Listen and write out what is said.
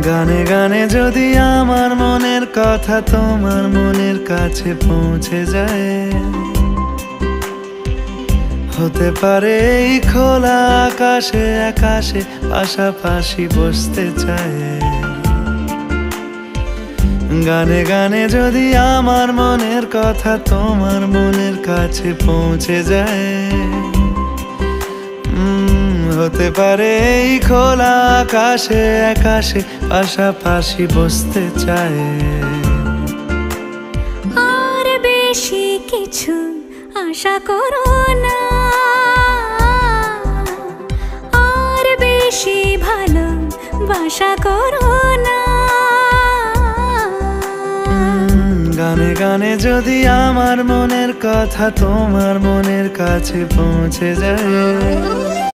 গানে গানে যদি আমার মনের কথা তোমার মনের কাছে পৌঁছে যায়, হতে পারে এই খোলা আকাশে আকাশে পাশাপাশি বসতে চায়। গানে গানে যদি আমার মনের কথা তোমার মনের কাছে পৌঁছে যায়, হতে পারে এই খোলা আকাশে আকাশে পাশাপাশি বসতে চায়। আর বেশি কিছু আশা করো না, আর বেশি ভালোবাসা করো না। গানে গানে যদি আমার মনের কথা তোমার মনের কাছে পৌঁছে যায়।